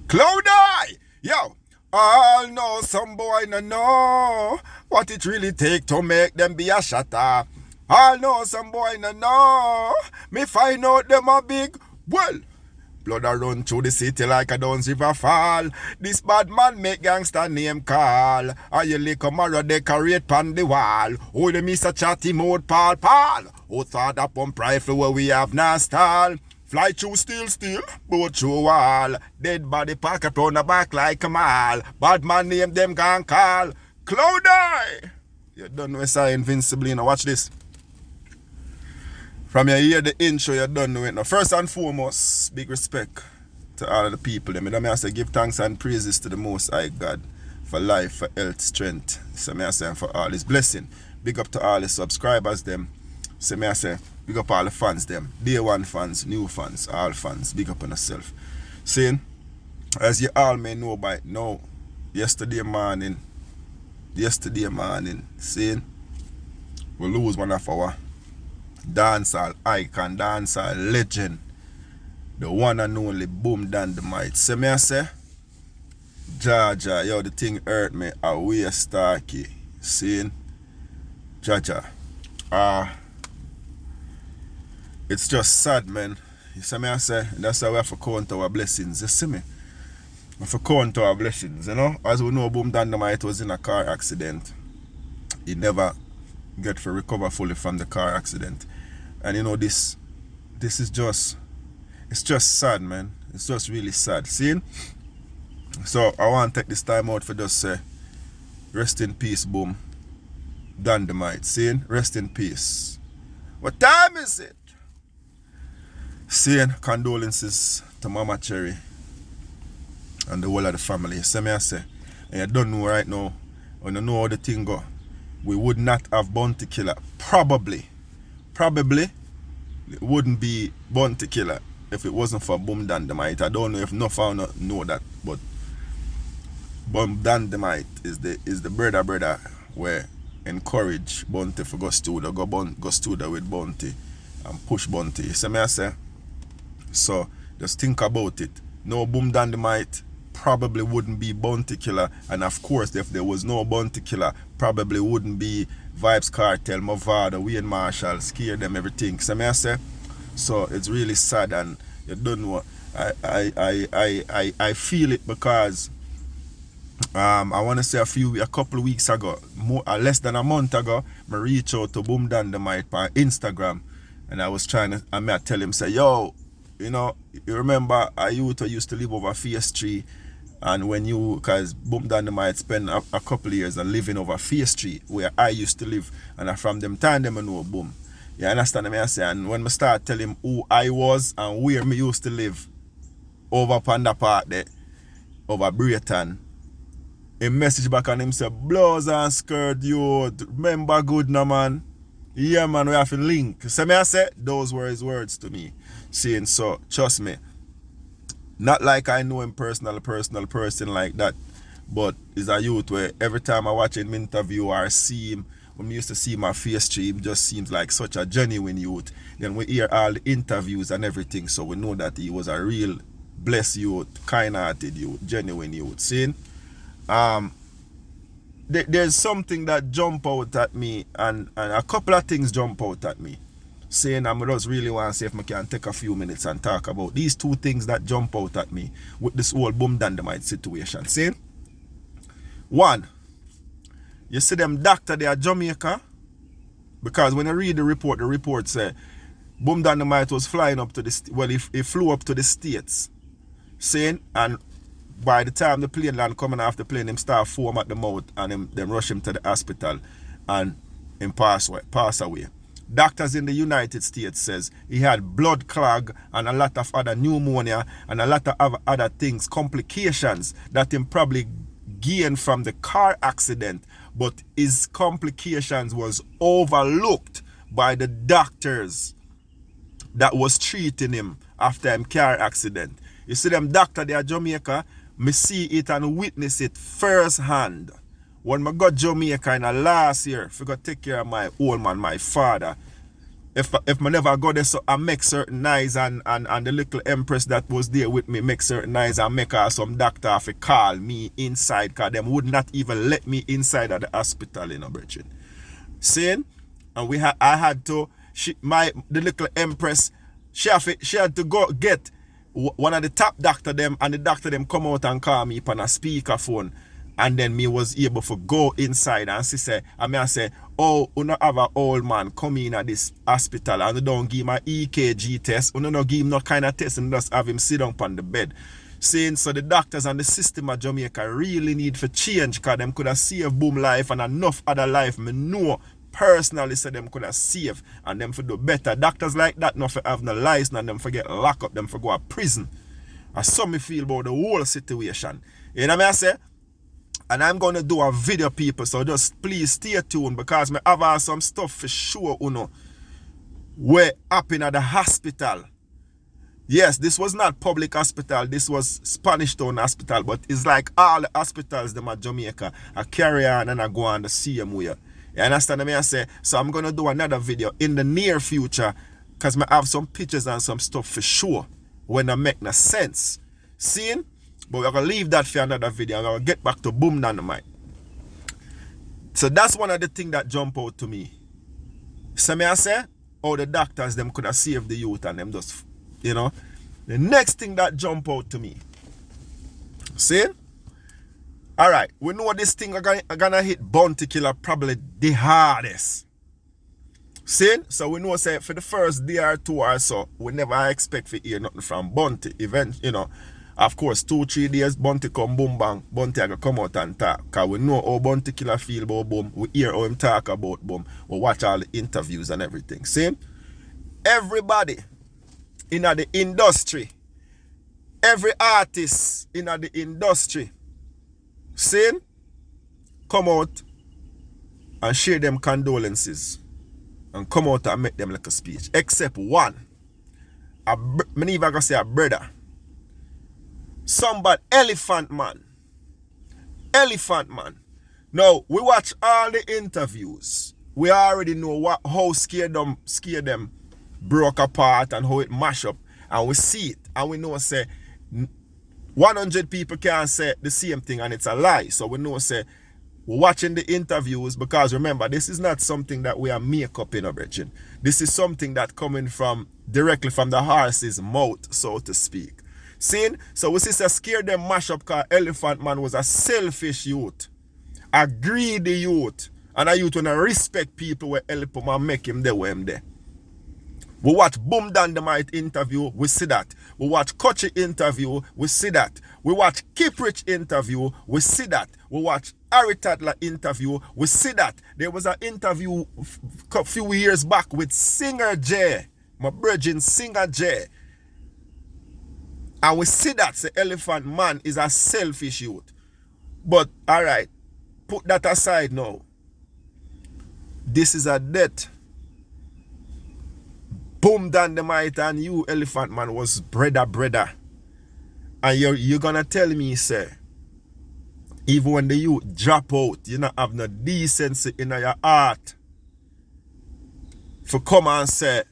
Cloud Eye! Yo! All know some boy no know what it really take to make them be a shatter. All know some boy no know me find out them a big well. Blood a run through the city like a Duns River fall. This bad man make gangster name call. And you lick a decorate pan the wall. Oh, the Mr. Chatty mode Paul. Oh, thought that pump rifle where we have now stall. Fly through steel, boat through wall. Dead body pocket round the back like a mall. Bad man name them gang call. Cloud Eye! You don't know it's invincible, you know. Watch this. From you hear the intro, you don't know it now. First and foremost, big respect to all of the people. I say give thanks and praises to the Most High God for life, for health, strength. So I say for all his blessing. Big up to all the subscribers them. So I say big up all the fans them. Day one fans, new fans, all fans. Big up on yourself. Saying, as you all may know by now, yesterday morning, saying we lose one of our dancehall icon, dancehall legend, the one and only Boom Dynamite. So me I say, Jaja, yo, the thing hurt me away starky. Seeing Jaja. It's just sad, man. You see me I say, that's how we have to count our blessings. You see me? We have to count our blessings, you know? As we know, Boom Dynamite was in a car accident. He never get to recover fully from the car accident. And you know, this is just, it's just sad, man. It's just really sad. See? So I want to take this time out for just say, rest in peace, Boom Dynamite. See? Rest in peace. What time is it? Saying condolences to Mama Cherry and the whole of the family. See me I say, and you don't know right now, when you know how the thing go, we would not have Bounty Killa. Probably it wouldn't be Bounty Killa if it wasn't for Boom Dynamite. I don't know if no found know that, but Boom Dynamite is the brother where encourage Bounty for go studio with Bounty and push Bounty. You see me I say? So just think about it. No Boom Dynamite, probably wouldn't be Bounty Killa, and of course if there was no Bounty Killa, probably wouldn't be Vibes Cartel, Movada, Wayne Marshall, Scare Them, everything. So I say, so it's really sad, and you don't know. I feel it because I want to say a couple of weeks ago, less than a month ago, I reached out to Boom Dynamite on Instagram, and I was trying to, I tell him, say, yo, you know, you remember I used to live over Phase 3, and when because Boom Dynamite spent a couple of years and living over Phase 3 where I used to live, and from them time them I know Boom. You understand me I say? And when I start telling him who I was and where me used to live over Panda Park there, over Brayton, he message back on him say, blouse and skirt, you remember good now, man. Yeah, man, we have to link. So me I say, those were his words to me. Saying, so, trust me, not like I know him personal person like that, but he's a youth where every time I watch him interview or see him, when we used to see him on Phase 3, him just seems like such a genuine youth. Then we hear all the interviews and everything, so we know that he was a real blessed youth, kind-hearted youth, genuine youth. See? There's something that jump out at me, and a couple of things jump out at me. Saying I just really want to see if I can take a few minutes and talk about these two things that jump out at me with this whole Boom Dynamite situation. See? One, you see them doctor there at Jamaica, because when I read the report say Boom Dynamite was flying up to he flew up to the States, saying, and by the time the plane land coming off the plane, him start foam at the mouth, and them rush him to the hospital, and him pass away. Doctors in the United States says he had blood clog and a lot of other pneumonia and a lot of other things, complications that him probably gained from the car accident, but his complications was overlooked by the doctors that was treating him after him car accident. You see them doctor there at Jamaica, me see it and witness it firsthand. When I got Jamaica in the last year, I got to take care of my old man, my father. if I never go there, so I make certain noise and the little empress that was there with me make certain noise and make her some doctor have to call me inside because them would not even let me inside of the hospital, you know, brethren. Seeing? And I had to, the little empress, she had to go get one of the top doctor them, and the doctor them come out and call me on a speakerphone. And then me was able to go inside and she say, I say, oh, you not have an old man come in at this hospital and you don't give him an EKG test, you don't give him no kind of test and just have him sit down on the bed. Saying so the doctors and the system of Jamaica really need for change because them could have saved Boom life and enough other life me know personally so them could have saved and them for do better. Doctors like that not for have no license and them for get locked up, them for go to prison. That's how me feel about the whole situation. You know what I say? And I'm going to do a video, people, so just please stay tuned because I have some stuff for sure, you know, where happen at the hospital. Yes, this was not public hospital, this was Spanish Town Hospital, but it's like all the hospitals them at Jamaica, I carry on and I go on the same way. You understand what I say? So I'm going to do another video in the near future because I have some pictures and some stuff for sure when I make no sense. Seeing? But we're going to leave that for another video. I'm going to get back to Boom Dynamite. So that's one of the things that jump out to me. So me I say, oh, the doctors, them could have saved the youth and them just, you know. The next thing that jump out to me. See? All right. We know this thing are going to hit Bounty Killa probably the hardest. See? So we know, say, for the first day or two or so, we never expect to hear nothing from Bounty. Event, you know. Of course, 2-3 days, Bounty come boom bang, Bounty are going to come out and talk. Because we know how Bounty Killa feel about Boom. We hear how him talk about Boom. We watch all the interviews and everything. See? Everybody in the industry, every artist in the industry, see? Come out and share them condolences. And come out and make them like a speech. Except one. Many even going to say a brother. Somebody, Elephant Man. Elephant Man. Now, we watch all the interviews. We already know how scared them broke apart and how it mash up. And we see it. And we know, say, 100 people can't say the same thing and it's a lie. So we know, say, we're watching the interviews because remember, this is not something that we are make up in a brethren. This is something that coming from directly from the horse's mouth, so to speak. Seeing? So we see scared them mash up because Elephant Man was a selfish youth. A greedy youth. And a youth when I respect people where help him and make him there where him there. We watch Boom Dynamite interview, we see that. We watch Kochi interview, we see that. We watch Kiprich interview, we see that. We watch Harry Tadler interview, we see that. There was an interview a few years back with Singer J. My brethren Singer J. And we see that the Elephant Man is a selfish youth. But, alright, put that aside now. This is a death. Boom Dynamite and you, Elephant Man, was brother. And you're gonna tell me, say, even when the youth drop out, you not have no decency in your heart for come and say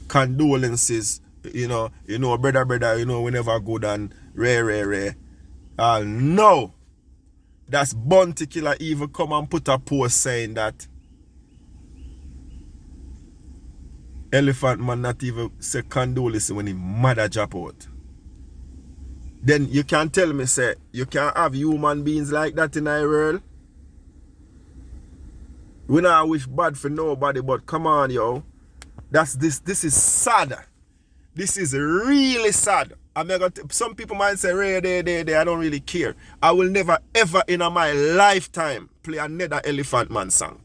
condolences. You know, brother, you know, we never good and rare. No. That's Bounty Killa even come and put a post saying that Elephant Man not even say condolence when his mother drop out. Then you can tell me, say, you can't have human beings like that in our world. We not wish bad for nobody, but come on, yo. This is sad. This is really sad. Some people might say, I don't really care. I will never ever in my lifetime play another Elephant Man song.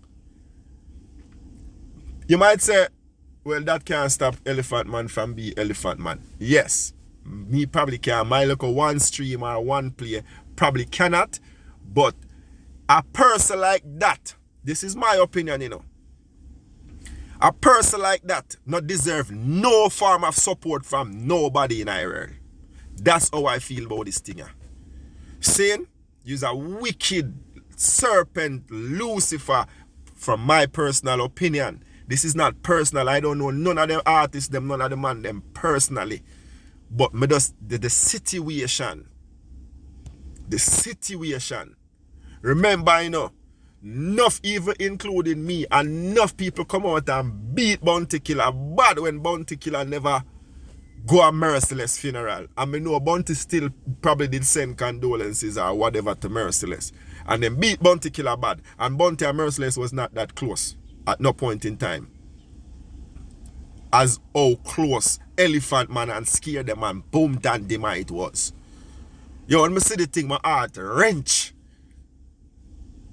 You might say, well, that can't stop Elephant Man from being Elephant Man. Yes, me probably can. My local one stream or one play probably cannot. But a person like that, this is my opinion, you know. A person like that not deserve no form of support from nobody in our world. That's how I feel about this thing. Saying, you're a wicked serpent, Lucifer, from my personal opinion. This is not personal. I don't know none of the artists, them, none of the man, them personally. But me just, the situation. The situation. Remember, you know, enough even including me, enough people come out and beat Bounty Killa bad when Bounty Killa never go a Merciless funeral. I mean, no, Bounty still probably did send condolences or whatever to Merciless. And then beat Bounty Killa bad. And Bounty and Merciless was not that close at no point in time. As how close Elephant Man and Scare Them and Boom Dynamite was. Yo, when I see the thing, my heart wrench.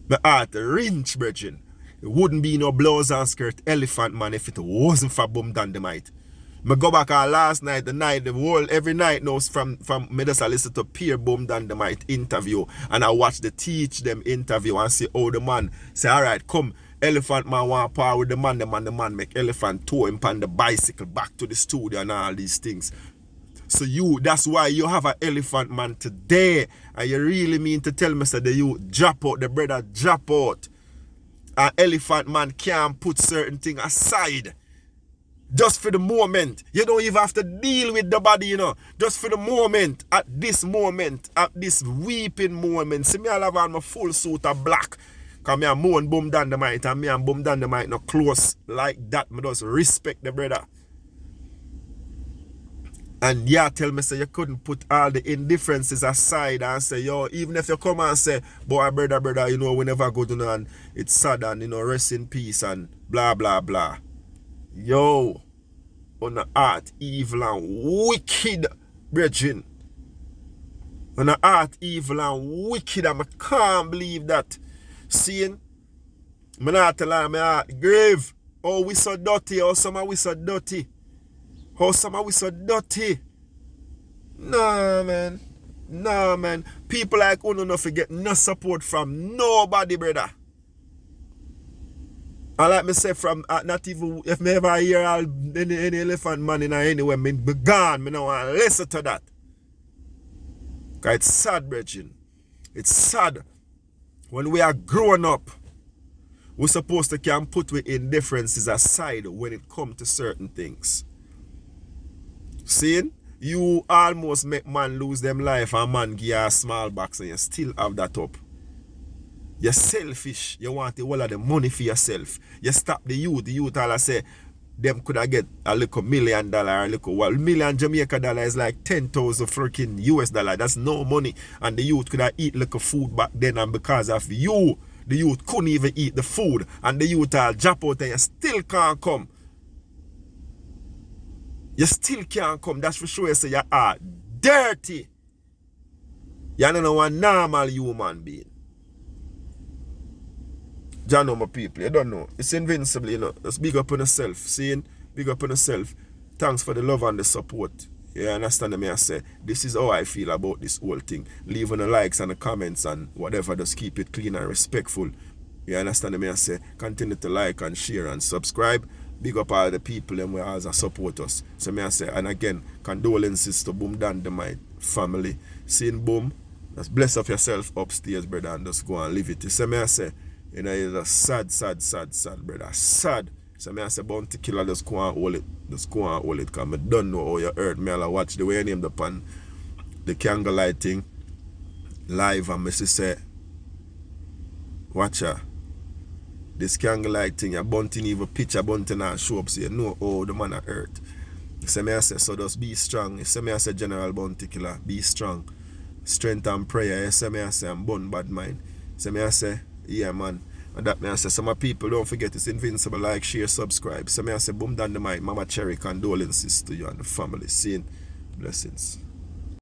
My heart wrench, brethren. It wouldn't be no blouse and skirt Elephant Man if it wasn't for Boom Dynamite. I go back last night, the whole, every night knows from me just listen to Pierre Boom Dynamite interview and I watch the Teach Them interview and see how the man say, alright, come, Elephant Man want power with the man make Elephant tow him on the bicycle back to the studio and all these things. So that's why you have an Elephant Man today. And you really mean to tell me that you drop out, the brother drop out. An Elephant Man can't put certain things aside. Just for the moment. You don't even have to deal with the body, you know. Just for the moment, at this weeping moment. See me, I have on my full suit of black. Because me and Moan Boom Dynamite and me and Boom Dynamite not close like that. Me just respect the brother. And yeah, tell me, say you couldn't put all the indifferences aside and say, yo, even if you come and say, boy, brother, you know, we never go to and it's sad and, you know, rest in peace and blah, blah, blah. Yo, on the heart evil and wicked, brethren. On the heart evil and wicked, and I can't believe that. Seeing, I'm not telling my heart grave. Oh, we so dirty, oh, some we so dirty. Oh, some we so dirty. Nah, man. Nah, man. People like Uno no forget no support from nobody, brother. And like me say, from not even if me ever hear any Elephant Man in anywhere, me be gone. Me no want to listen to that. Because it's sad, brethren. It's sad. When we are growing up, we're supposed to can put our indifferences aside when it comes to certain things. Seeing? You almost make man lose them life and man give you a small box and you still have that up. You're selfish. You want the whole of the money for yourself. You stop the youth. The youth all say them could have get a little $1 million, a little $1 million Jamaica dollar is like 10,000 freaking US dollar. That's no money. And the youth could have eat little food back then, and because of you, the youth couldn't even eat the food. And the youth all drop out and you still can't come. You still can't come. That's for sure. You say you are dirty. You don't know what normal human being. You know my people, you don't know. It's invincible, you know. Just big up on yourself. Seeing? Big up on yourself. Thanks for the love and the support. You understand me? I say, this is how I feel about this whole thing. Leave on the likes and the comments and whatever. Just keep it clean and respectful. You understand me? I say, continue to like and share and subscribe. Big up all the people and we always support us. So me I say, and again, condolences to Boom Dynamite family. Seeing Boom, just bless up yourself upstairs, brother, and just go and live it. So me I say, you know, it's a sad, brother. Sad. So me I say, Bounty Killa, just go and hold it. Just go and hold it, because I don't know how you hurt me. I'll watch the way you named upon the candlelight thing live, and me say, watch her. This candlelight thing, your Bounty even picture Bounty and show up, so you know how the man are hurt. So me I say, so just be strong. So me I say, General Bounty Killa, be strong. Strength and prayer. So me I say, I'm born bad mind. So me I say, yeah, man. And that me I say, some people don't forget it's invincible. Like, share, subscribe. So me I say, Boom Dynamite, Mama Cherry, condolences to you and the family. Seeing blessings.